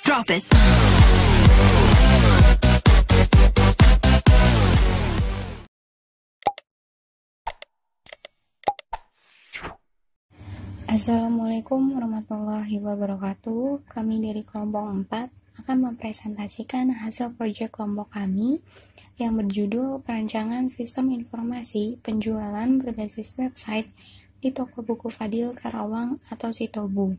Drop it. Assalamualaikum warahmatullahi wabarakatuh. Kami dari kelompok 4 akan mempresentasikan hasil proyek kelompok kami yang berjudul Perancangan Sistem Informasi Penjualan Berbasis Website di Toko Buku Fadil Karawang atau Sitobu.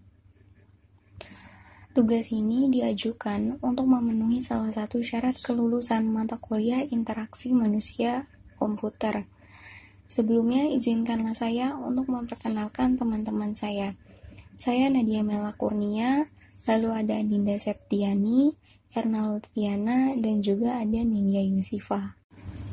Tugas ini diajukan untuk memenuhi salah satu syarat kelulusan mata kuliah Interaksi Manusia Komputer. Sebelumnya, izinkanlah saya untuk memperkenalkan teman-teman saya. Saya Nadia Mela Kurnia, lalu ada Dinda Septiani, Erna Lutfiana, dan juga ada Nindya Yusifa.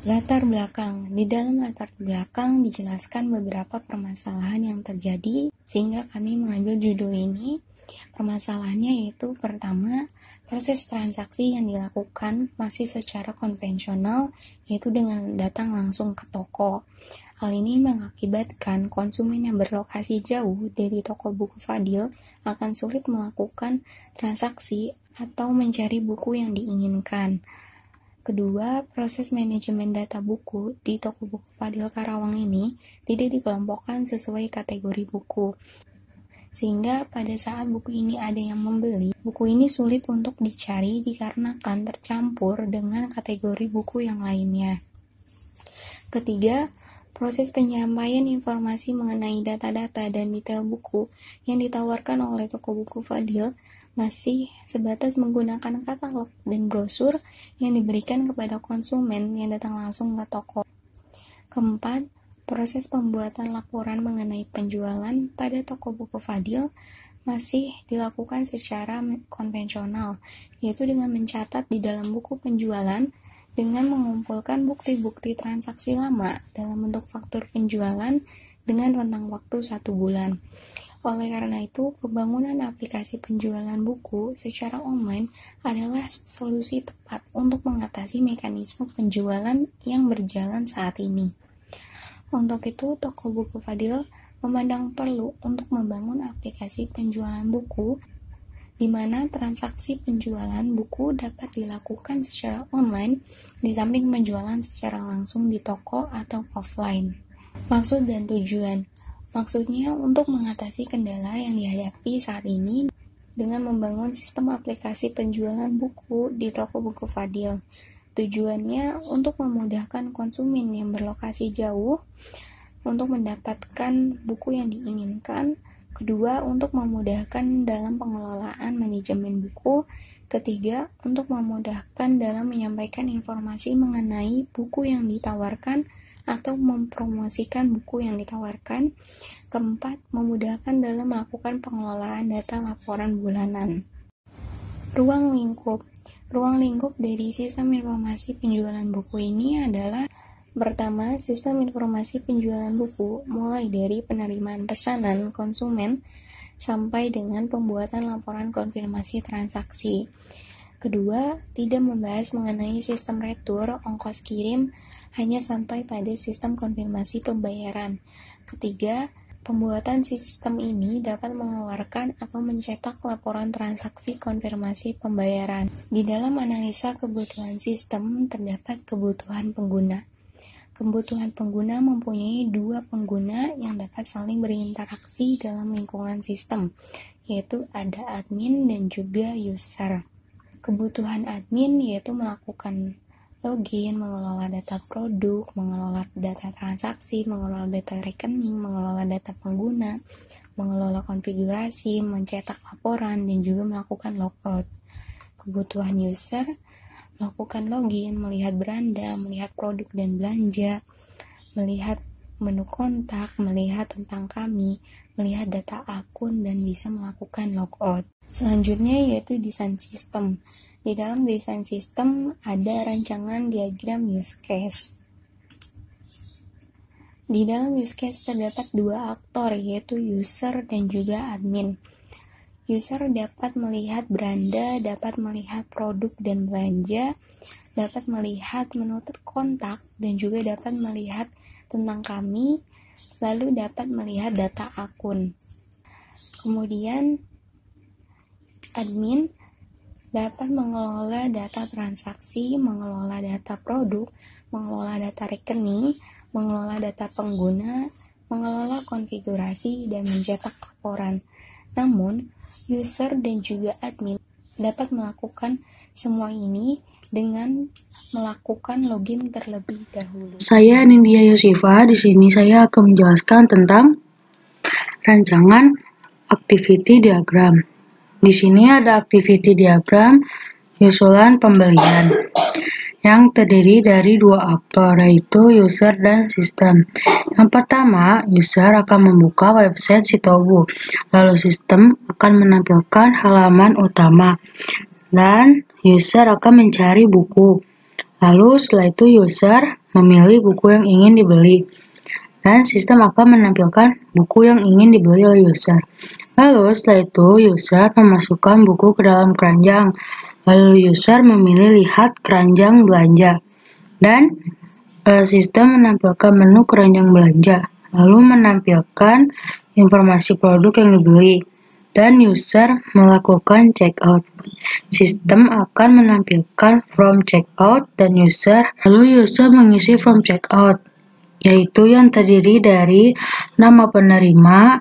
Latar belakang. Di dalam latar belakang dijelaskan beberapa permasalahan yang terjadi, sehingga kami mengambil judul ini. Permasalahannya yaitu pertama, proses transaksi yang dilakukan masih secara konvensional, yaitu dengan datang langsung ke toko. Hal ini mengakibatkan konsumen yang berlokasi jauh dari toko buku Fadil akan sulit melakukan transaksi atau mencari buku yang diinginkan. Kedua, proses manajemen data buku di toko buku Fadil Karawang ini tidak dikelompokkan sesuai kategori buku. Sehingga pada saat buku ini ada yang membeli, buku ini sulit untuk dicari dikarenakan tercampur dengan kategori buku yang lainnya. Ketiga, proses penyampaian informasi mengenai data-data dan detail buku yang ditawarkan oleh toko buku Fadil masih sebatas menggunakan katalog dan brosur yang diberikan kepada konsumen yang datang langsung ke toko. Keempat, proses pembuatan laporan mengenai penjualan pada toko buku Fadil masih dilakukan secara konvensional, yaitu dengan mencatat di dalam buku penjualan dengan mengumpulkan bukti-bukti transaksi lama dalam bentuk faktur penjualan dengan rentang waktu 1 bulan. Oleh karena itu, pembangunan aplikasi penjualan buku secara online adalah solusi tepat untuk mengatasi mekanisme penjualan yang berjalan saat ini. Untuk itu, toko buku Fadil memandang perlu untuk membangun aplikasi penjualan buku di mana transaksi penjualan buku dapat dilakukan secara online di samping penjualan secara langsung di toko atau offline. Maksud dan tujuan. Maksudnya untuk mengatasi kendala yang dihadapi saat ini dengan membangun sistem aplikasi penjualan buku di toko buku Fadil. Tujuannya untuk memudahkan konsumen yang berlokasi jauh untuk mendapatkan buku yang diinginkan. Kedua, untuk memudahkan dalam pengelolaan manajemen buku. Ketiga, untuk memudahkan dalam menyampaikan informasi mengenai buku yang ditawarkan atau mempromosikan buku yang ditawarkan. Keempat, memudahkan dalam melakukan pengelolaan data laporan bulanan. Ruang lingkup. Ruang lingkup dari sistem informasi penjualan buku ini adalah: pertama, sistem informasi penjualan buku mulai dari penerimaan pesanan konsumen sampai dengan pembuatan laporan konfirmasi transaksi. Kedua, tidak membahas mengenai sistem retur, ongkos kirim, hanya sampai pada sistem konfirmasi pembayaran. Ketiga, pembuatan sistem ini dapat mengeluarkan atau mencetak laporan transaksi konfirmasi pembayaran. Di dalam analisa kebutuhan sistem terdapat kebutuhan pengguna. Kebutuhan pengguna mempunyai 2 pengguna yang dapat saling berinteraksi dalam lingkungan sistem, yaitu ada admin dan juga user. Kebutuhan admin yaitu melakukan login, mengelola data produk, mengelola data transaksi, mengelola data rekening, mengelola data pengguna, mengelola konfigurasi, mencetak laporan, dan juga melakukan logout. Kebutuhan user melakukan login, melihat beranda, melihat produk dan belanja, melihat menu kontak, melihat tentang kami, melihat data akun, dan bisa melakukan logout. Selanjutnya yaitu desain sistem. Di dalam desain sistem ada rancangan diagram use case. Di dalam use case terdapat 2 aktor, yaitu user dan juga admin. User dapat melihat beranda, dapat melihat produk dan belanja, dapat melihat menu kontak, dan juga dapat melihat tentang kami, lalu dapat melihat data akun. Kemudian admin dapat mengelola data transaksi, mengelola data produk, mengelola data rekening, mengelola data pengguna, mengelola konfigurasi, dan mencetak laporan. Namun, user dan juga admin dapat melakukan semua ini dengan melakukan login terlebih dahulu. Saya Nindya Yosifa. Di sini saya akan menjelaskan tentang rancangan activity diagram. Di sini ada activity diagram usulan pembelian yang terdiri dari dua aktor, yaitu user dan sistem. Yang pertama, user akan membuka website Sitobu, lalu sistem akan menampilkan halaman utama, dan user akan mencari buku. Lalu setelah itu user memilih buku yang ingin dibeli, dan sistem akan menampilkan buku yang ingin dibeli oleh user. Lalu setelah itu user memasukkan buku ke dalam keranjang. Lalu user memilih lihat keranjang belanja, dan sistem menampilkan menu keranjang belanja, lalu menampilkan informasi produk yang dibeli, dan user melakukan checkout. Sistem akan menampilkan form checkout dan lalu user mengisi form checkout, yaitu yang terdiri dari nama penerima,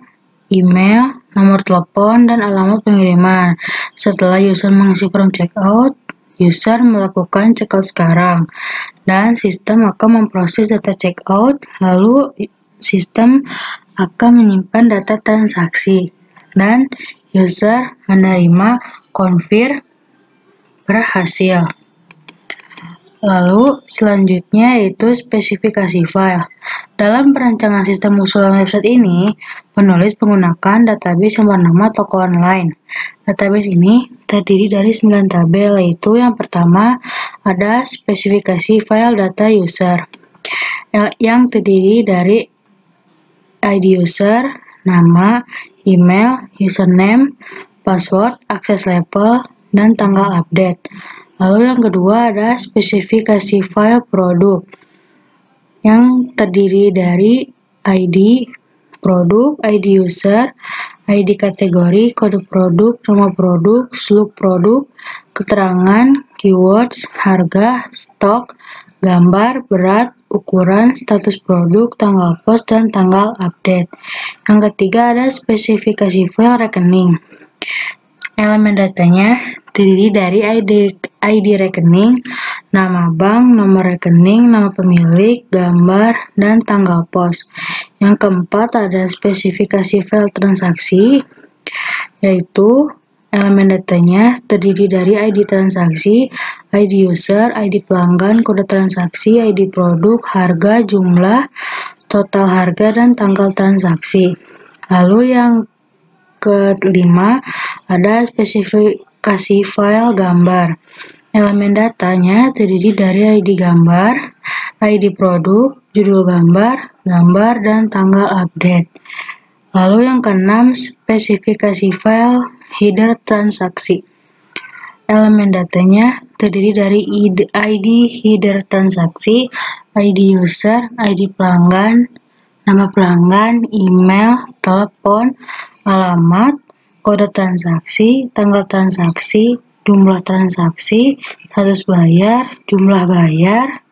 email, nomor telepon, dan alamat pengiriman. Setelah user mengisi form checkout, user melakukan checkout sekarang, dan sistem akan memproses data checkout, lalu sistem akan menyimpan data transaksi, dan user menerima konfir berhasil. Lalu selanjutnya yaitu spesifikasi file. Dalam perancangan sistem usulan website ini, penulis menggunakan database yang bernama toko online. Database ini terdiri dari 9 tabel, yaitu yang pertama ada spesifikasi file data user yang terdiri dari ID user, nama, email, username, password, access level, dan tanggal update. Lalu yang kedua ada spesifikasi file produk yang terdiri dari ID produk, ID user, ID kategori, kode produk, nama produk, seluk produk, keterangan, keywords, harga, stok, gambar, berat, ukuran, status produk, tanggal post, dan tanggal update. Yang ketiga ada spesifikasi file rekening. Elemen datanya terdiri dari ID rekening, nama bank, nomor rekening, nama pemilik, gambar, dan tanggal pos. Yang keempat ada spesifikasi file transaksi, yaitu elemen datanya terdiri dari ID transaksi, ID user, ID pelanggan, kode transaksi, ID produk, harga, jumlah, total harga, dan tanggal transaksi. Lalu yang kelima ada spesifikasi file gambar. Elemen datanya terdiri dari ID gambar, ID produk, judul gambar, gambar, dan tanggal update. Lalu yang keenam spesifikasi file header transaksi. Elemen datanya terdiri dari ID header transaksi, ID user, ID pelanggan, nama pelanggan, email, telepon, alamat, kode transaksi, tanggal transaksi, jumlah transaksi, status bayar, jumlah bayar,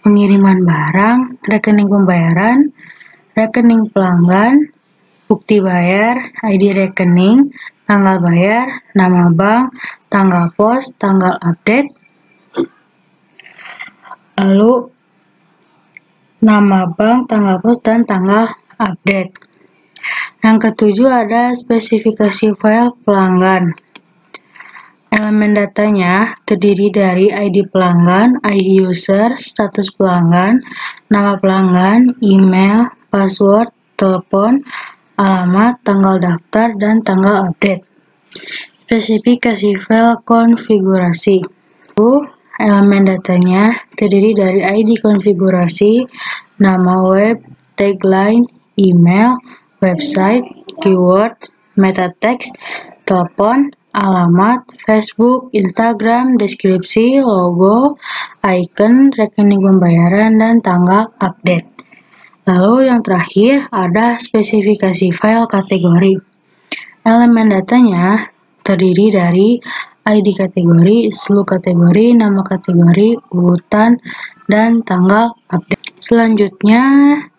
pengiriman barang, rekening pembayaran, rekening pelanggan, bukti bayar, ID rekening, tanggal bayar, nama bank, tanggal pos, tanggal update, lalu nama bank, tanggal pos, dan tanggal update. Yang ketujuh ada spesifikasi file pelanggan. Elemen datanya terdiri dari ID pelanggan, ID user, status pelanggan, nama pelanggan, email, password, telepon, alamat, tanggal daftar, dan tanggal update. Spesifikasi file konfigurasi. Elemen datanya terdiri dari ID konfigurasi, nama web, tagline, email, website, keyword, meta text, telepon, alamat, Facebook, Instagram, deskripsi, logo, icon, rekening pembayaran, dan tanggal update. Lalu yang terakhir ada spesifikasi file kategori. Elemen datanya terdiri dari ID kategori, SLU kategori, nama kategori, urutan, dan tanggal update. Selanjutnya,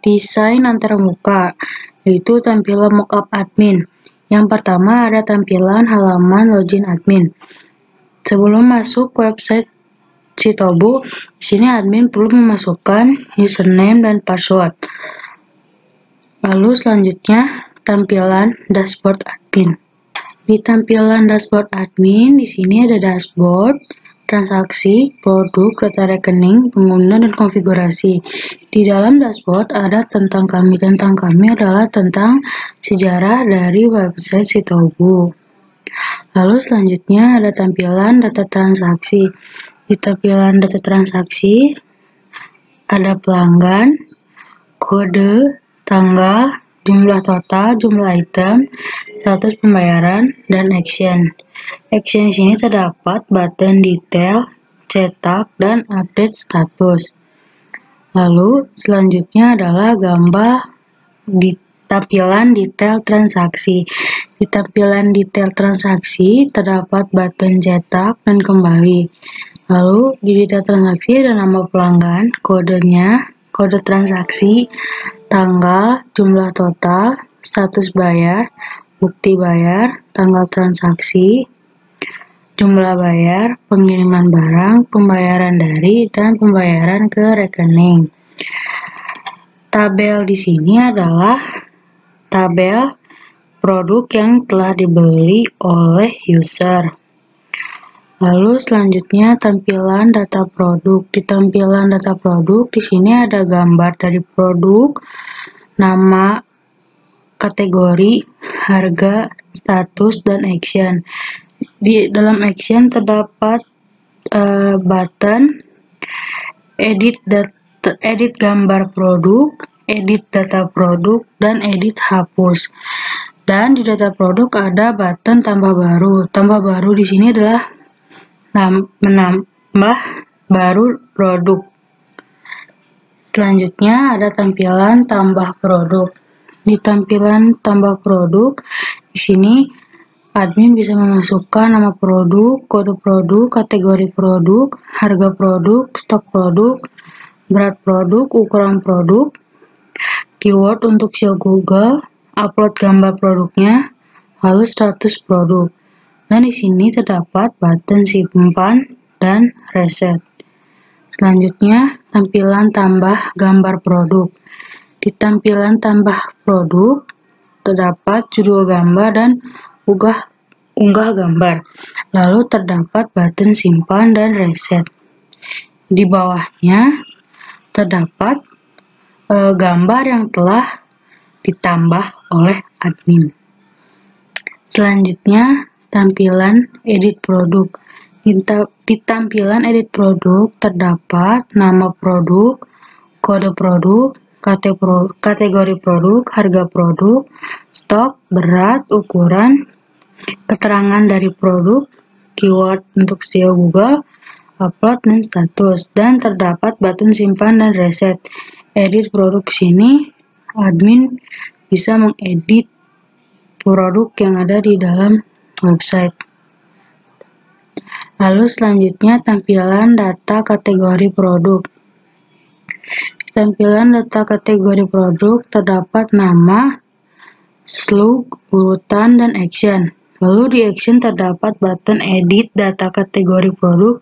desain antarmuka, yaitu tampilan mockup admin. Yang pertama ada tampilan halaman login admin. Sebelum masuk website Citobu, di sini admin perlu memasukkan username dan password. Lalu selanjutnya tampilan dashboard admin. Di tampilan dashboard admin, di sini ada dashboard, transaksi, produk, data rekening, pengguna, dan konfigurasi. Di dalam dashboard ada tentang kami. Tentang kami adalah tentang sejarah dari website Citobu. Lalu selanjutnya ada tampilan data transaksi. Di tampilan data transaksi ada pelanggan, kode, tanggal, jumlah total, jumlah item, status pembayaran, dan action. Action di sini terdapat button detail, cetak, dan update status. Lalu selanjutnya adalah gambar di tampilan detail transaksi. Di tampilan detail transaksi terdapat button cetak dan kembali. Lalu di detail transaksi ada nama pelanggan, kodenya, kode transaksi, tanggal, jumlah total, status bayar, bukti bayar, tanggal transaksi, jumlah bayar, pengiriman barang, pembayaran dari, dan pembayaran ke rekening. Tabel di sini adalah tabel produk yang telah dibeli oleh user. Lalu selanjutnya tampilan data produk. Di tampilan data produk di sini ada gambar dari produk, nama, kategori, harga, status, dan action. Di dalam action terdapat button edit gambar produk, edit data produk, dan edit hapus. Dan di data produk ada button tambah baru. Tambah baru di sini adalah menambah baru produk. Selanjutnya ada tampilan tambah produk. Di tampilan tambah produk, di sini admin bisa memasukkan nama produk, kode produk, kategori produk, harga produk, stok produk, berat produk, ukuran produk, keyword untuk SEO Google, upload gambar produknya, lalu status produk. Dan di sini terdapat button simpan dan reset. Selanjutnya, tampilan tambah gambar produk. Di tampilan tambah produk terdapat judul gambar dan unggah gambar. Lalu terdapat button simpan dan reset. Di bawahnya terdapat gambar yang telah ditambah oleh admin. Selanjutnya, tampilan edit produk. Di tampilan edit produk terdapat nama produk, kode produk, kategori produk, harga produk, stok, berat, ukuran, keterangan dari produk, keyword untuk SEO Google, upload, dan status. Dan terdapat button simpan dan reset. Edit produk sini admin bisa mengedit produk yang ada di dalam website. Lalu selanjutnya tampilan data kategori produk. Di tampilan data kategori produk terdapat nama, slug, urutan, dan action. Lalu di action terdapat button edit data kategori produk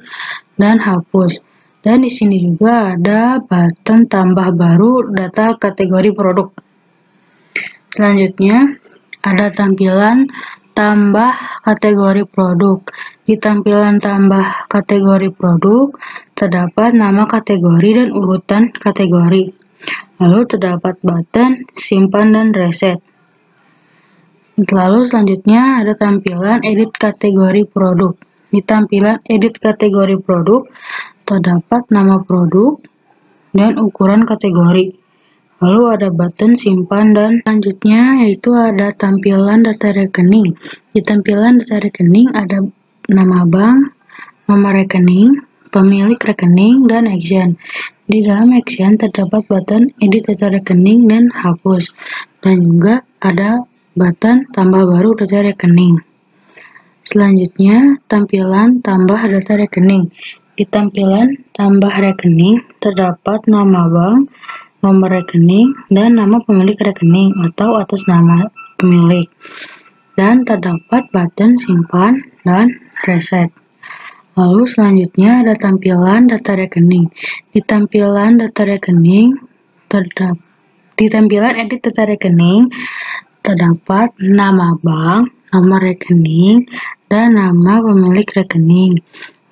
dan hapus. Dan di sini juga ada button tambah baru data kategori produk. Selanjutnya ada tampilan tambah kategori produk. Di tampilan tambah kategori produk terdapat nama kategori dan urutan kategori. Lalu terdapat button simpan dan reset. Lalu selanjutnya ada tampilan edit kategori produk. Di tampilan edit kategori produk terdapat nama produk dan ukuran kategori. Lalu ada button simpan dan selanjutnya yaitu ada tampilan data rekening. Di tampilan data rekening ada nama bank, nomor rekening, pemilik rekening, dan action. Di dalam action terdapat button edit data rekening dan hapus. Dan juga ada button tambah baru data rekening. Selanjutnya, tampilan tambah data rekening. Di tampilan tambah rekening terdapat nama bank, nomor rekening, dan nama pemilik rekening atau atas nama pemilik. Dan terdapat button simpan dan reset. Lalu selanjutnya ada tampilan data rekening. Di tampilan data rekening di tampilan edit data rekening terdapat nama bank, nomor rekening, dan nama pemilik rekening.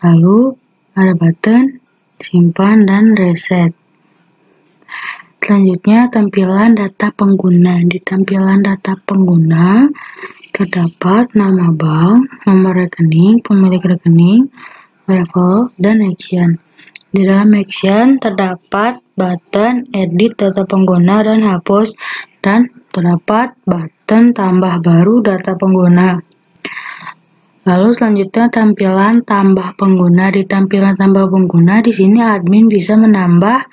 Lalu ada button simpan dan reset. Selanjutnya tampilan data pengguna. Di tampilan data pengguna terdapat nama bank, nomor rekening, pemilik rekening, level, dan action. Di dalam action terdapat button edit data pengguna dan hapus, dan terdapat button tambah baru data pengguna. Lalu selanjutnya tampilan tambah pengguna. Di tampilan tambah pengguna di sini admin bisa menambah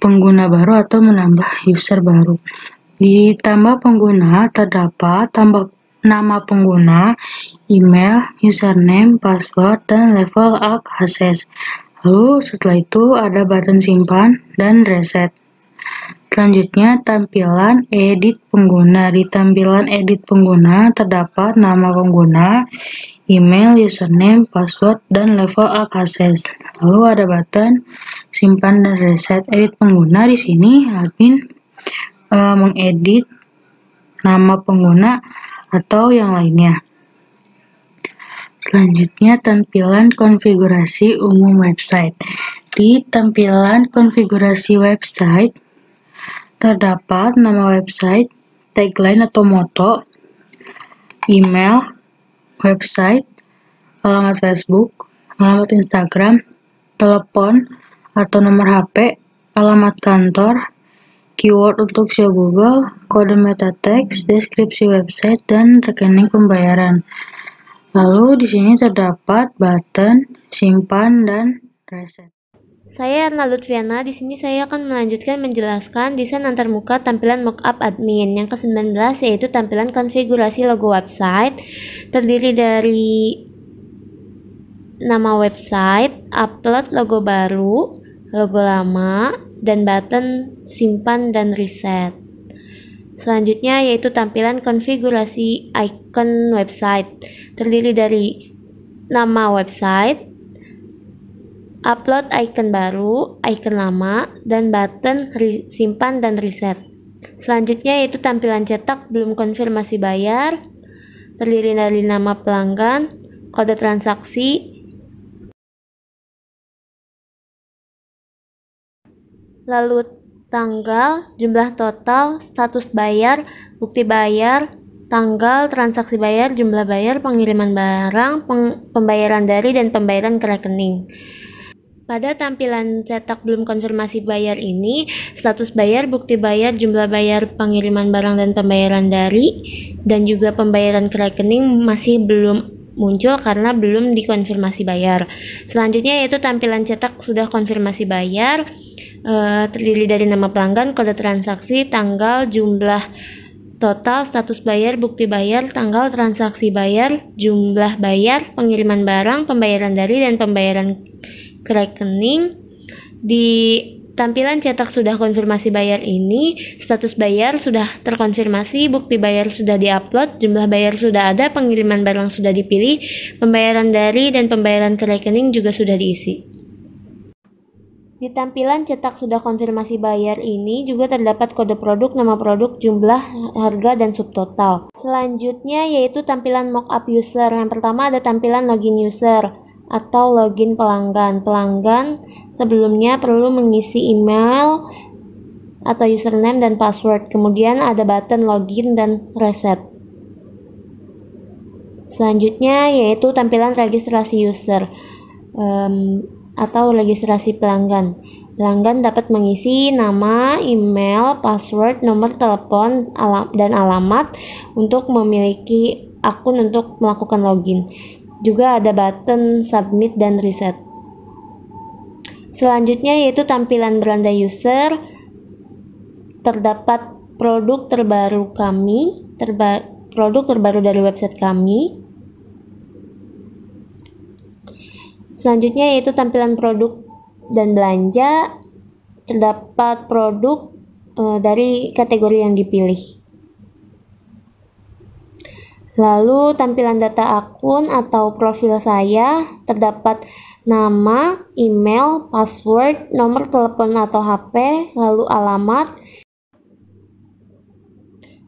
pengguna baru atau menambah user baru. Di tambah pengguna terdapat nama pengguna, email, username, password, dan level access. Lalu setelah itu ada button simpan dan reset. Selanjutnya tampilan edit pengguna. Di tampilan edit pengguna terdapat nama pengguna, email, username, password, dan level access. Lalu ada button simpan dan reset. Edit pengguna di sini admin mengedit nama pengguna atau yang lainnya. Selanjutnya tampilan konfigurasi umum website. Di tampilan konfigurasi website terdapat nama website, tagline atau moto, email, website, alamat Facebook, alamat Instagram, telepon atau nomor HP, alamat kantor, keyword untuk SEO Google, kode meta text, deskripsi website, dan rekening pembayaran. Lalu di sini terdapat button simpan dan reset. Saya Erna Lutfiana. Di sini saya akan melanjutkan menjelaskan desain antarmuka tampilan mockup admin yang ke-19, yaitu tampilan konfigurasi logo website. Terdiri dari nama website, upload logo baru, logo lama, dan button simpan dan reset. Selanjutnya yaitu tampilan konfigurasi icon website. Terdiri dari nama website, upload icon baru, icon lama, dan button simpan dan reset. Selanjutnya yaitu tampilan cetak belum konfirmasi bayar, terdiri dari nama pelanggan, kode transaksi, lalu tanggal, jumlah total, status bayar, bukti bayar, tanggal, transaksi bayar, jumlah bayar, pengiriman barang, pembayaran dari, dan pembayaran ke rekening. Pada tampilan cetak belum konfirmasi bayar ini, status bayar, bukti bayar, jumlah bayar, pengiriman barang dan pembayaran dari, dan juga pembayaran ke rekening masih belum muncul karena belum dikonfirmasi bayar. Selanjutnya yaitu tampilan cetak sudah konfirmasi bayar, terdiri dari nama pelanggan, kode transaksi, tanggal, jumlah total, status bayar, bukti bayar, tanggal, transaksi bayar, jumlah bayar, pengiriman barang, pembayaran dari, dan pembayaran ke rekening. Di tampilan cetak sudah konfirmasi bayar ini, status bayar sudah terkonfirmasi, bukti bayar sudah diupload, jumlah bayar sudah ada, pengiriman barang sudah dipilih, pembayaran dari dan pembayaran ke rekening juga sudah diisi. Di tampilan cetak sudah konfirmasi bayar ini juga terdapat kode produk, nama produk, jumlah, harga, dan subtotal. Selanjutnya yaitu tampilan mockup user. Yang pertama ada tampilan login user atau login pelanggan. Pelanggan sebelumnya perlu mengisi email atau username dan password. Kemudian ada button login dan reset. Selanjutnya yaitu tampilan registrasi user atau registrasi pelanggan. Pelanggan dapat mengisi nama, email, password, nomor telepon, dan alamat untuk memiliki akun untuk melakukan login. Juga ada button submit dan reset. Selanjutnya yaitu tampilan beranda user. Terdapat produk terbaru kami, produk terbaru dari website kami, Selanjutnya yaitu tampilan produk dan belanja. Terdapat produk dari kategori yang dipilih. Lalu tampilan data akun atau profil saya, terdapat nama, email, password, nomor telepon atau HP, lalu alamat.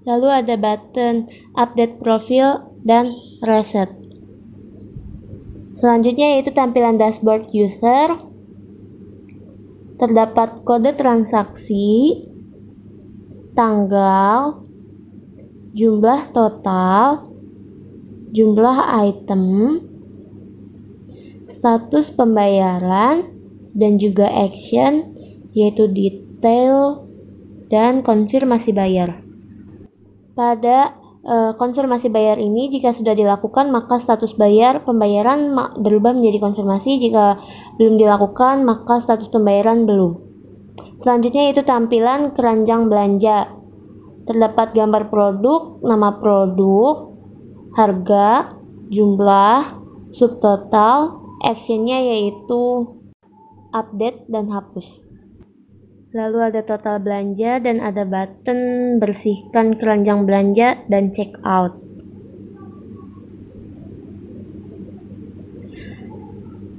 Lalu ada button update profil dan reset. Selanjutnya yaitu tampilan dashboard user. Terdapat kode transaksi, tanggal, jumlah total, jumlah item, status pembayaran, dan juga action, yaitu detail dan konfirmasi bayar. Pada konfirmasi bayar ini, jika sudah dilakukan maka status pembayaran berubah menjadi konfirmasi. Jika belum dilakukan maka status pembayaran belum. Selanjutnya itu tampilan keranjang belanja. Terdapat gambar produk, nama produk, harga, jumlah, subtotal, actionnya yaitu update dan hapus. Lalu ada total belanja dan ada button bersihkan keranjang belanja dan check out.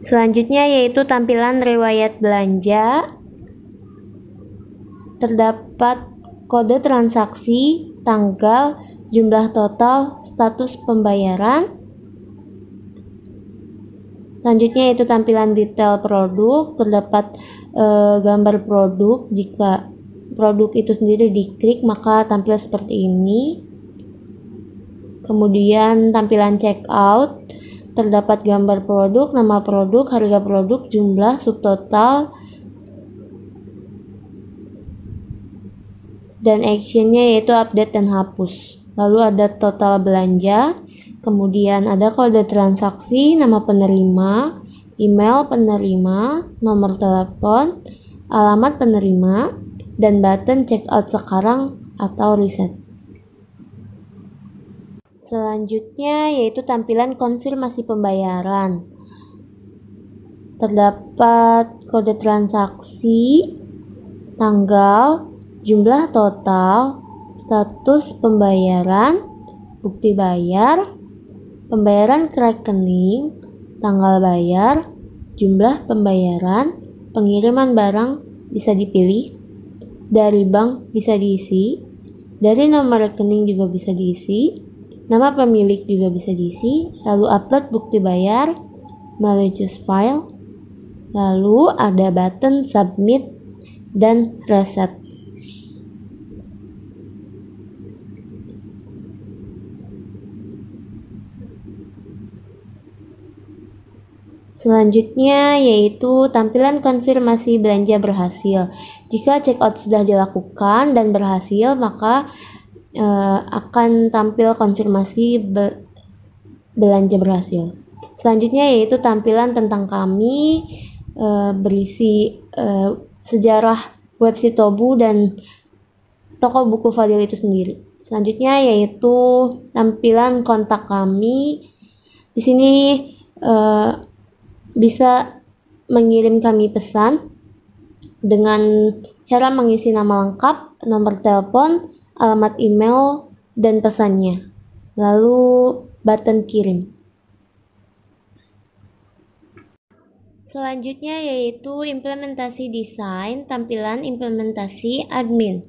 Selanjutnya yaitu tampilan riwayat belanja. Terdapat kode transaksi, tanggal, jumlah total, status pembayaran. Selanjutnya yaitu tampilan detail produk. Terdapat gambar produk. Jika produk itu sendiri diklik maka tampil seperti ini. Kemudian tampilan checkout, terdapat gambar produk, nama produk, harga produk, jumlah, subtotal, dan actionnya yaitu update dan hapus. Lalu ada total belanja, kemudian ada kode transaksi, nama penerima, email penerima, nomor telepon, alamat penerima, dan button check out sekarang atau reset. Selanjutnya yaitu tampilan konfirmasi pembayaran. Terdapat kode transaksi, tanggal, jumlah total, status pembayaran, bukti bayar, pembayaran ke rekening, tanggal bayar, jumlah pembayaran, pengiriman barang bisa dipilih, dari bank bisa diisi, dari nomor rekening juga bisa diisi, nama pemilik juga bisa diisi, lalu upload bukti bayar melalui choose file, lalu ada button submit dan reset. Selanjutnya yaitu tampilan konfirmasi belanja berhasil. Jika checkout sudah dilakukan dan berhasil, maka akan tampil konfirmasi belanja berhasil. Selanjutnya yaitu tampilan tentang kami, berisi sejarah website Tobu dan toko buku Fadil itu sendiri. Selanjutnya yaitu tampilan kontak kami. Di sini bisa mengirim kami pesan dengan cara mengisi nama lengkap, nomor telepon, alamat email, dan pesannya. Lalu button kirim. Selanjutnya yaitu implementasi desain, tampilan implementasi admin.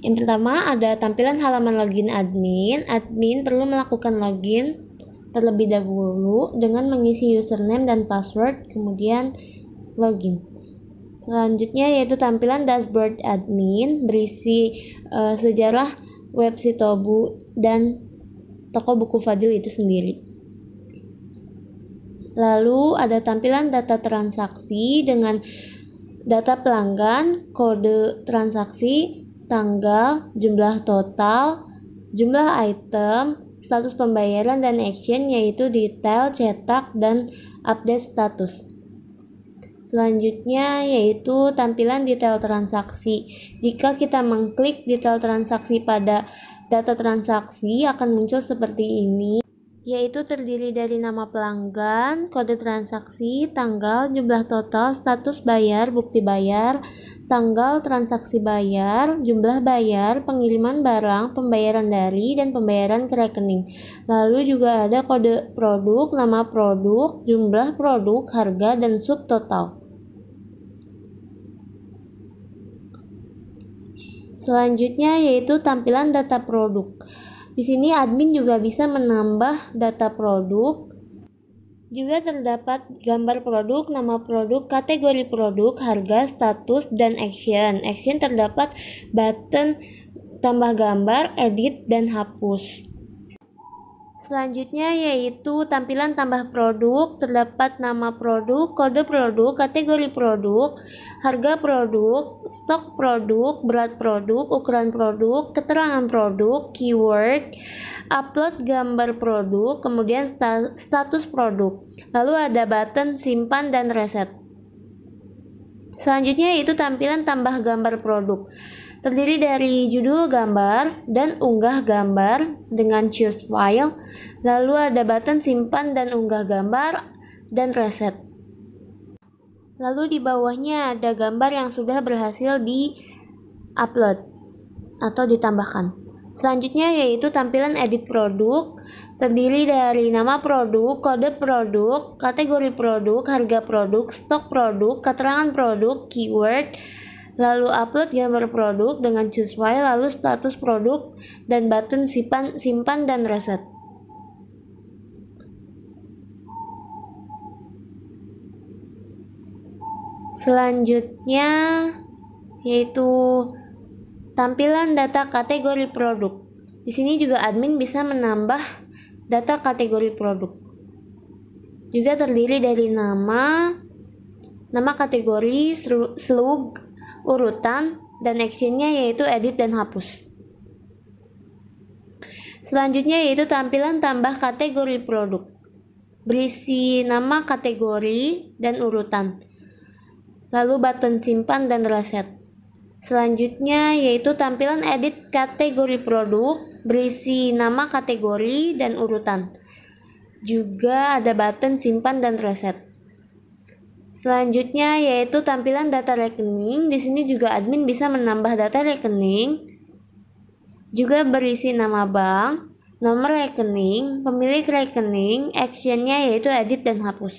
Yang pertama ada tampilan halaman login admin. Admin perlu melakukan login terlebih dahulu dengan mengisi username dan password, kemudian login. Selanjutnya yaitu tampilan dashboard admin, berisi sejarah website Tobu dan toko buku Fadil itu sendiri. Lalu ada tampilan data transaksi dengan data pelanggan, kode transaksi, tanggal, jumlah total, jumlah item, status pembayaran, dan action yaitu detail, cetak, dan update status. Selanjutnya yaitu tampilan detail transaksi. Jika kita mengklik detail transaksi pada data transaksi akan muncul seperti ini. yaitu terdiri dari nama pelanggan, kode transaksi, tanggal, jumlah total, status bayar, bukti bayar, tanggal transaksi bayar, jumlah bayar, pengiriman barang, pembayaran dari, dan pembayaran ke rekening. Lalu juga ada kode produk, nama produk, jumlah produk, harga, dan subtotal. Selanjutnya yaitu tampilan data produk. Di sini admin juga bisa menambah data produk. Juga terdapat gambar produk, nama produk, kategori produk, harga, status, dan action. Action terdapat button tambah gambar, edit, dan hapus. Selanjutnya yaitu tampilan tambah produk, terdapat nama produk, kode produk, kategori produk, harga produk, stok produk, berat produk, ukuran produk, keterangan produk, keyword, upload gambar produk, kemudian status produk. Lalu ada button simpan dan reset. Selanjutnya yaitu tampilan tambah gambar produk. Terdiri dari judul gambar dan unggah gambar dengan choose file, lalu ada button simpan dan unggah gambar dan reset. Lalu di bawahnya ada gambar yang sudah berhasil di-upload atau ditambahkan. Selanjutnya yaitu tampilan edit produk, terdiri dari nama produk, kode produk, kategori produk, harga produk, stok produk, keterangan produk, keyword, lalu upload gambar produk dengan choose file, lalu status produk, dan button simpan dan reset. Selanjutnya yaitu tampilan data kategori produk. Di sini juga admin bisa menambah data kategori produk. Juga terdiri dari nama kategori, slug, urutan, dan actionnya yaitu edit dan hapus. Selanjutnya yaitu tampilan tambah kategori produk, berisi nama kategori dan urutan, lalu button simpan dan reset. Selanjutnya yaitu tampilan edit kategori produk, berisi nama kategori dan urutan, juga ada button simpan dan reset. Selanjutnya yaitu tampilan data rekening. Di sini juga admin bisa menambah data rekening, juga berisi nama bank, nomor rekening, pemilik rekening, actionnya yaitu edit dan hapus.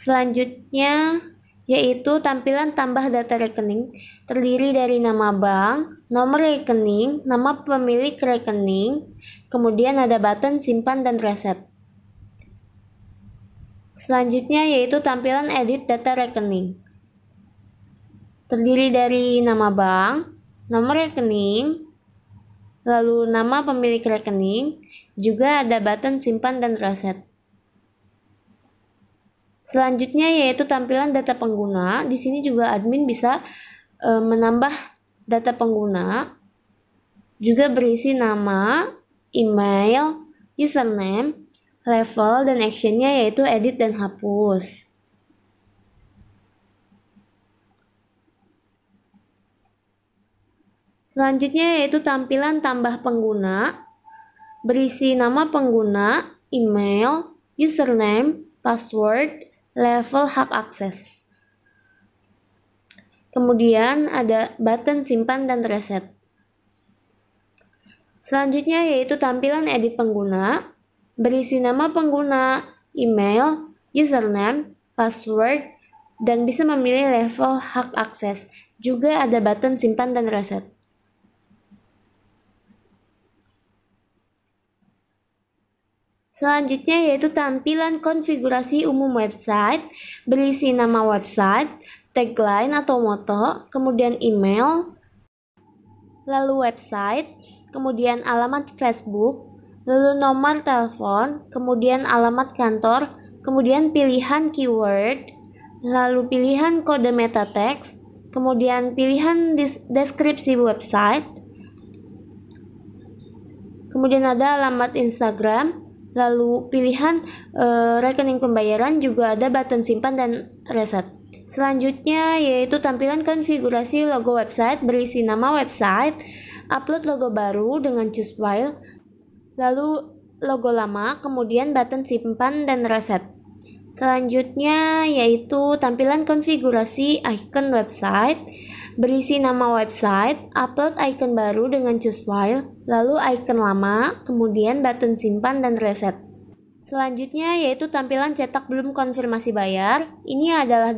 Selanjutnya yaitu tampilan tambah data rekening, terdiri dari nama bank, nomor rekening, nama pemilik rekening, kemudian ada button simpan dan reset. Selanjutnya yaitu tampilan edit data rekening, terdiri dari nama bank, nomor rekening, lalu nama pemilik rekening, juga ada button simpan dan reset. Selanjutnya yaitu tampilan data pengguna. Di sini juga admin bisa menambah data pengguna, juga berisi nama, email, username, level, dan actionnya yaitu edit dan hapus. Selanjutnya yaitu tampilan tambah pengguna, berisi nama pengguna, email, username, password, level, hak akses. Kemudian ada button simpan dan reset. Selanjutnya yaitu tampilan edit pengguna, berisi nama pengguna, email, username, password, dan bisa memilih level hak akses. Juga ada button simpan dan reset. Selanjutnya yaitu tampilan konfigurasi umum website, berisi nama website, tagline atau moto, kemudian email, lalu website, kemudian alamat Facebook, lalu nomor telepon, kemudian alamat kantor, kemudian pilihan keyword, lalu pilihan kode meta text, kemudian pilihan deskripsi website, kemudian ada alamat Instagram, lalu pilihan rekening pembayaran, juga ada button simpan dan reset. Selanjutnya yaitu tampilan konfigurasi logo website, berisi nama website, upload logo baru dengan choose file, lalu logo lama, kemudian button simpan dan reset. Selanjutnya yaitu tampilan konfigurasi icon website, berisi nama website, upload icon baru dengan choose file, lalu icon lama, kemudian button simpan dan reset. Selanjutnya yaitu tampilan cetak belum konfirmasi bayar. Ini adalah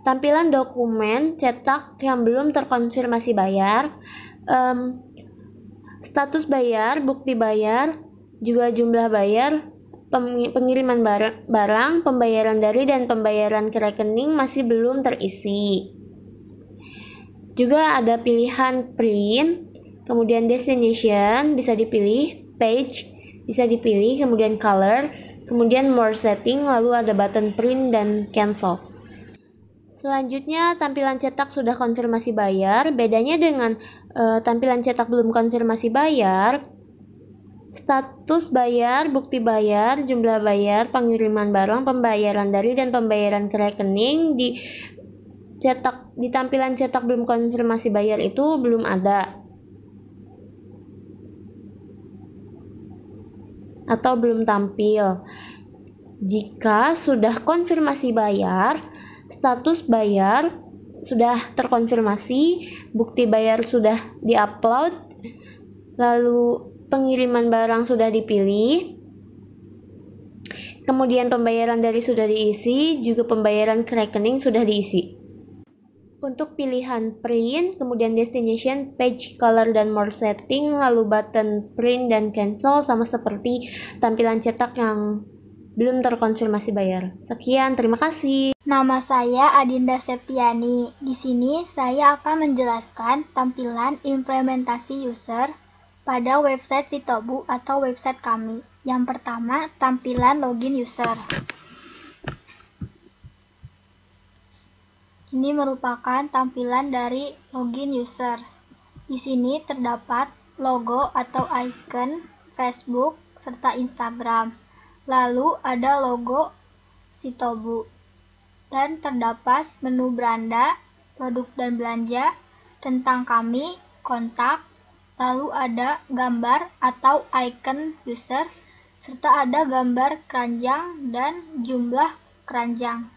tampilan dokumen cetak yang belum terkonfirmasi bayar, status bayar, bukti bayar, juga jumlah bayar, pengiriman barang, pembayaran dari dan pembayaran ke rekening masih belum terisi. Juga ada pilihan print, kemudian destination bisa dipilih, page bisa dipilih, kemudian color, kemudian more setting, lalu ada button print dan cancel. Selanjutnya tampilan cetak sudah konfirmasi bayar. Bedanya dengan tampilan cetak belum konfirmasi bayar, status bayar, bukti bayar, jumlah bayar, pengiriman barang, pembayaran dari dan pembayaran ke rekening di tampilan cetak belum konfirmasi bayar itu belum ada atau belum tampil. Jika sudah konfirmasi bayar, status bayar sudah terkonfirmasi, bukti bayar sudah diupload, lalu pengiriman barang sudah dipilih, kemudian pembayaran dari sudah diisi, juga pembayaran ke rekening sudah diisi. Untuk pilihan print, kemudian destination, page, color, dan more setting, lalu button print dan cancel sama seperti tampilan cetak yang belum terkonfirmasi bayar. Sekian, terima kasih. Nama saya Adinda Septiani. Di sini saya akan menjelaskan tampilan implementasi user pada website Sitobu atau website kami. Yang pertama, tampilan login user. Ini merupakan tampilan dari login user. Di sini terdapat logo atau icon Facebook serta Instagram. Lalu ada logo Sitobu. Dan terdapat menu beranda, produk dan belanja, tentang kami, kontak, lalu ada gambar atau icon user, serta ada gambar keranjang dan jumlah keranjang.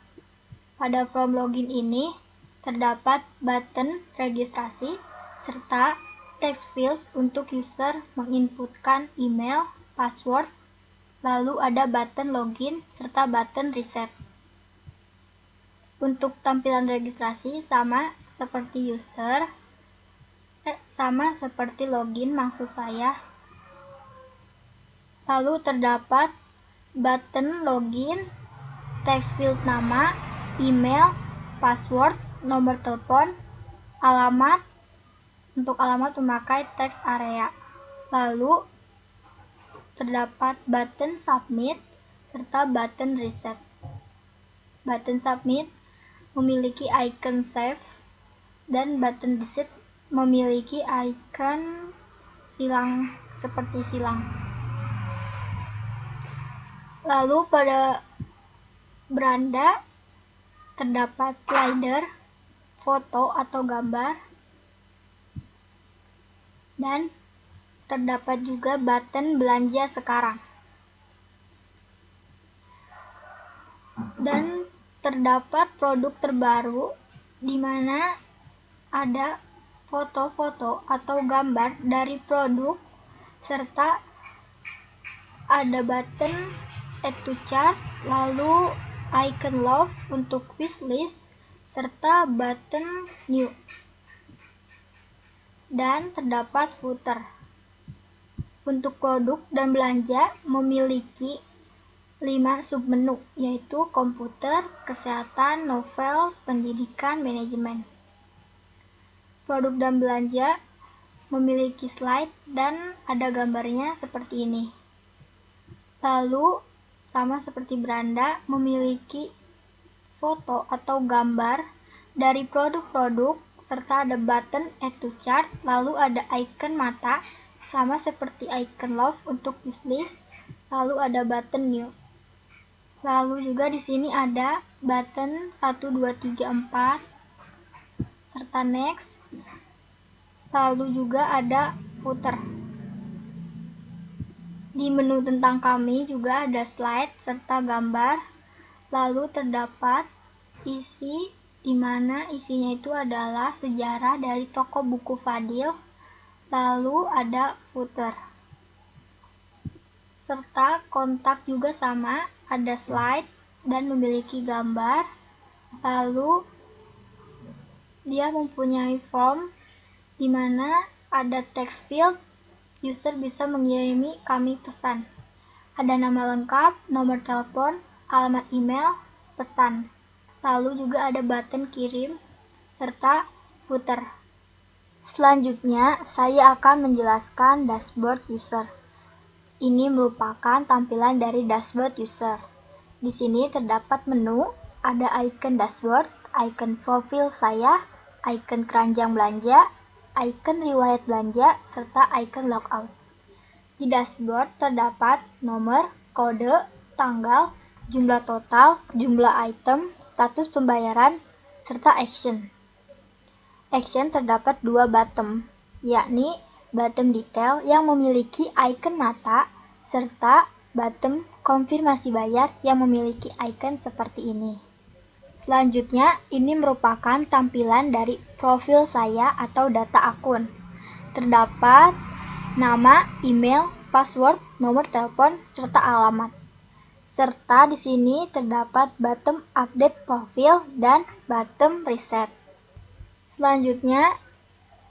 Pada form login ini terdapat button registrasi serta text field untuk user menginputkan email, password, lalu ada button login serta button reset. Untuk tampilan registrasi sama seperti user, sama seperti login maksud saya. Lalu terdapat button login, text field nama, email, password, nomor telepon, alamat. Untuk alamat memakai text area. Lalu terdapat button submit serta button reset. Button submit memiliki icon save dan button reset memiliki icon silang seperti silang. Lalu pada beranda terdapat slider, foto atau gambar, dan terdapat juga button belanja sekarang. Dan terdapat produk terbaru di mana ada foto-foto atau gambar dari produk serta ada button add to cart, lalu icon love untuk wishlist serta button new. Dan terdapat footer. Untuk produk dan belanja memiliki 5 submenu, yaitu komputer, kesehatan, novel, pendidikan, manajemen. Produk dan belanja memiliki slide dan ada gambarnya seperti ini. Lalu sama seperti beranda memiliki foto atau gambar dari produk-produk serta ada button add to cart, lalu ada icon mata sama seperti icon love untuk wishlist, lalu ada button new. Lalu juga di sini ada button 1, 2, 3, 4 serta next. Lalu juga ada footer. Di menu tentang kami juga ada slide serta gambar. Lalu terdapat isi di mana isinya itu adalah sejarah dari toko buku Fadil. Lalu ada footer. Serta kontak juga sama, ada slide dan memiliki gambar. Lalu dia mempunyai form di mana ada text field. User bisa mengirimi kami pesan. Ada nama lengkap, nomor telepon, alamat email, pesan. Lalu juga ada button kirim serta footer. Selanjutnya, saya akan menjelaskan dashboard user. Ini merupakan tampilan dari dashboard user. Di sini terdapat menu, ada icon dashboard, icon profil saya, icon keranjang belanja, icon riwayat belanja, serta icon logout. Di dashboard terdapat nomor, kode, tanggal, jumlah total, jumlah item, status pembayaran, serta action. Action terdapat dua button, yakni button detail yang memiliki icon mata, serta button konfirmasi bayar yang memiliki icon seperti ini. Selanjutnya, ini merupakan tampilan dari profil saya atau data akun. Terdapat nama, email, password, nomor telepon, serta alamat. Serta di sini terdapat button update profil dan button reset. Selanjutnya,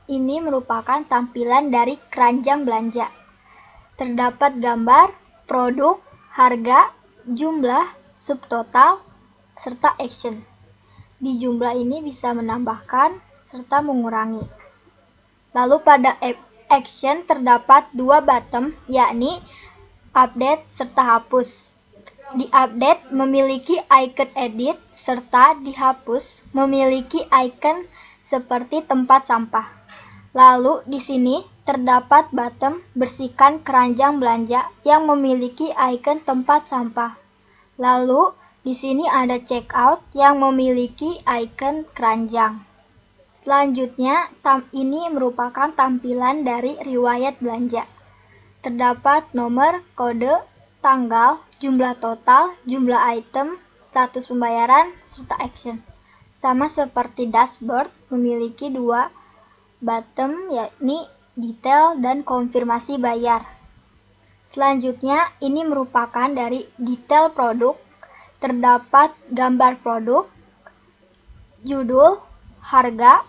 ini merupakan tampilan dari keranjang belanja. Terdapat gambar, produk, harga, jumlah, subtotal, serta action. Di jumlah ini bisa menambahkan serta mengurangi. Lalu pada action terdapat dua button, yakni update serta hapus. Di update memiliki icon edit, serta dihapus memiliki icon seperti tempat sampah. Lalu di sini terdapat button bersihkan keranjang belanja yang memiliki icon tempat sampah. Lalu di sini ada checkout yang memiliki icon keranjang. Selanjutnya, ini merupakan tampilan dari riwayat belanja. Terdapat nomor, kode, tanggal, jumlah total, jumlah item, status pembayaran, serta action. Sama seperti dashboard, memiliki dua button, yakni detail dan konfirmasi bayar. Selanjutnya, ini merupakan dari detail produk. Terdapat gambar produk, judul, harga,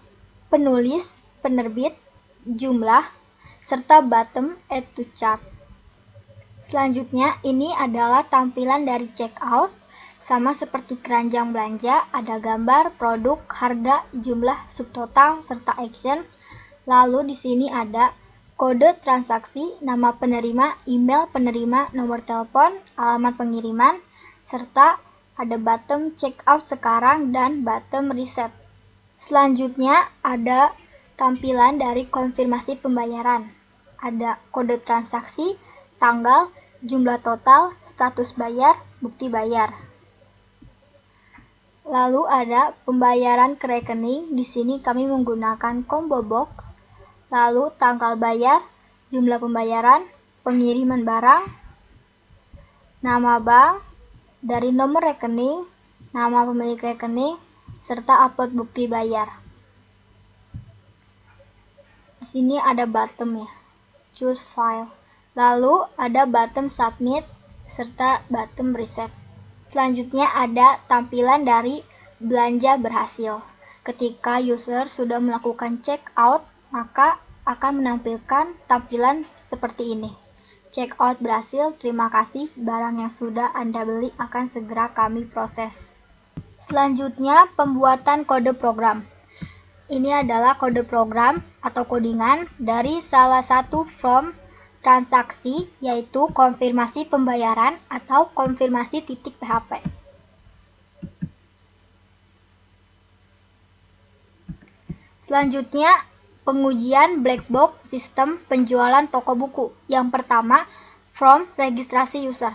penulis, penerbit, jumlah, serta button add to chart. Selanjutnya, ini adalah tampilan dari checkout. Sama seperti keranjang belanja, ada gambar, produk, harga, jumlah, subtotal, serta action. Lalu di sini ada kode transaksi, nama penerima, email penerima, nomor telepon, alamat pengiriman, serta ada button checkout sekarang dan button reset. Selanjutnya ada tampilan dari konfirmasi pembayaran. Ada kode transaksi, tanggal, jumlah total, status bayar, bukti bayar. Lalu ada pembayaran ke rekening. Di sini kami menggunakan combo box. Lalu tanggal bayar, jumlah pembayaran, pengiriman barang, nama bank, dari nomor rekening, nama pemilik rekening, serta upload bukti bayar. Di sini ada button ya, choose file. Lalu ada button submit serta button reset. Selanjutnya ada tampilan dari belanja berhasil. Ketika user sudah melakukan checkout, maka akan menampilkan tampilan seperti ini. Checkout berhasil, terima kasih, barang yang sudah Anda beli akan segera kami proses. Selanjutnya, pembuatan kode program. Ini adalah kode program atau codingan dari salah satu form transaksi, yaitu konfirmasi pembayaran atau konfirmasi titik PHP. Selanjutnya, pengujian black box sistem penjualan toko buku. Yang pertama, form registrasi user.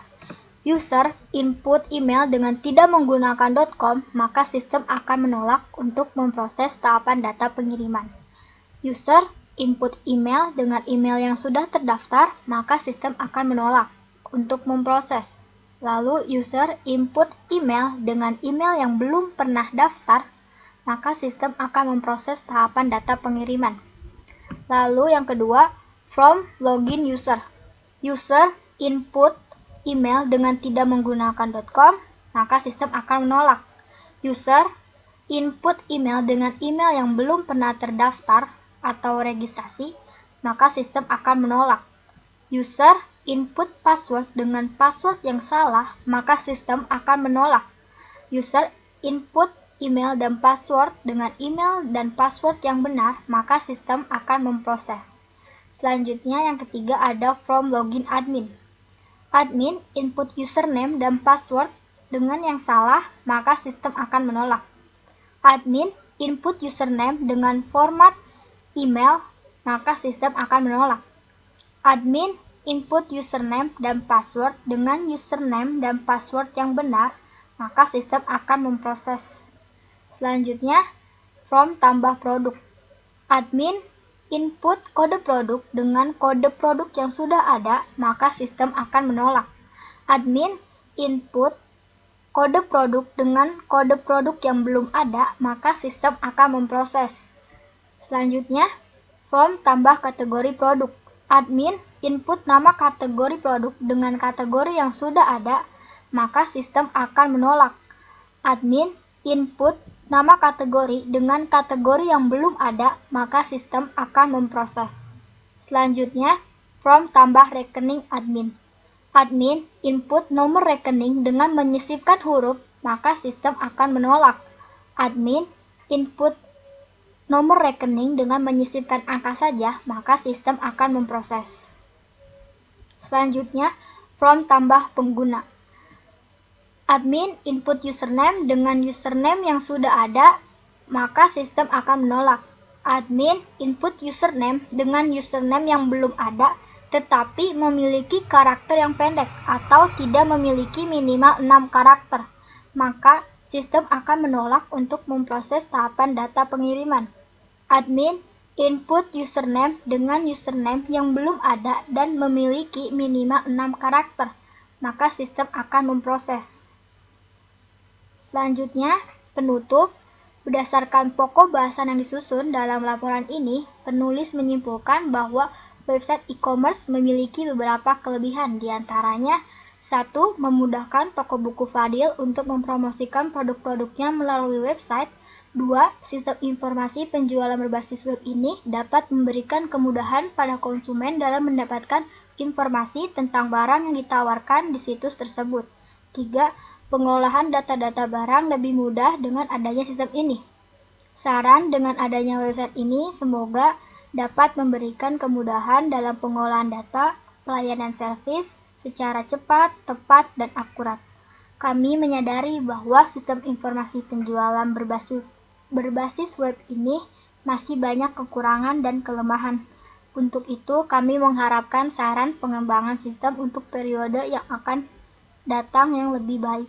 User input email dengan tidak menggunakan .com, maka sistem akan menolak untuk memproses tahapan data pengiriman. User input email dengan email yang sudah terdaftar, maka sistem akan menolak untuk memproses. Lalu user input email dengan email yang belum pernah daftar, maka sistem akan memproses tahapan data pengiriman. Lalu yang kedua, from login user. User input email dengan tidak menggunakan .com, maka sistem akan menolak. User input email dengan email yang belum pernah terdaftar atau registrasi, maka sistem akan menolak. User input password dengan password yang salah, maka sistem akan menolak. User input email dan password dengan email dan password yang benar, maka sistem akan memproses. Selanjutnya yang ketiga ada from login admin. Admin input username dan password dengan yang salah, maka sistem akan menolak. Admin input username dengan format email, maka sistem akan menolak. Admin input username dan password dengan username dan password yang benar, maka sistem akan memproses. Selanjutnya, from tambah produk. Admin input kode produk dengan kode produk yang sudah ada, maka sistem akan menolak. Admin input kode produk dengan kode produk yang belum ada, maka sistem akan memproses. Selanjutnya, from tambah kategori produk. Admin input nama kategori produk dengan kategori yang sudah ada, maka sistem akan menolak. Admin input nama kategori dengan kategori yang belum ada, maka sistem akan memproses. Selanjutnya, from tambah rekening admin. Admin input nomor rekening dengan menyisipkan huruf, maka sistem akan menolak. Admin input nomor rekening dengan menyisipkan angka saja, maka sistem akan memproses. Selanjutnya, from tambah pengguna. Admin input username dengan username yang sudah ada, maka sistem akan menolak. Admin input username dengan username yang belum ada, tetapi memiliki karakter yang pendek atau tidak memiliki minimal 6 karakter, maka sistem akan menolak untuk memproses tahapan data pengiriman. Admin input username dengan username yang belum ada dan memiliki minimal 6 karakter, maka sistem akan memproses. Selanjutnya, penutup. Berdasarkan pokok bahasan yang disusun dalam laporan ini, penulis menyimpulkan bahwa website e-commerce memiliki beberapa kelebihan, diantaranya 1. Memudahkan toko buku Fadil untuk mempromosikan produk-produknya melalui website. 2. Sistem informasi penjualan berbasis web ini dapat memberikan kemudahan pada konsumen dalam mendapatkan informasi tentang barang yang ditawarkan di situs tersebut. 3. Pengolahan data-data barang lebih mudah dengan adanya sistem ini. Saran dengan adanya website ini semoga dapat memberikan kemudahan dalam pengolahan data, pelayanan servis secara cepat, tepat, dan akurat. Kami menyadari bahwa sistem informasi penjualan berbasis web ini masih banyak kekurangan dan kelemahan. Untuk itu, kami mengharapkan saran pengembangan sistem untuk periode yang akan datang yang lebih baik.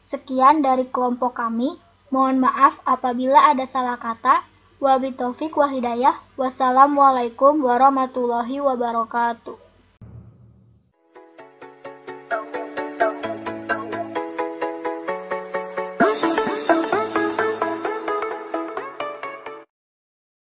Sekian dari kelompok kami. Mohon maaf apabila ada salah kata. Wabillahi taufiq wal hidayah. Wassalamualaikum warahmatullahi wabarakatuh.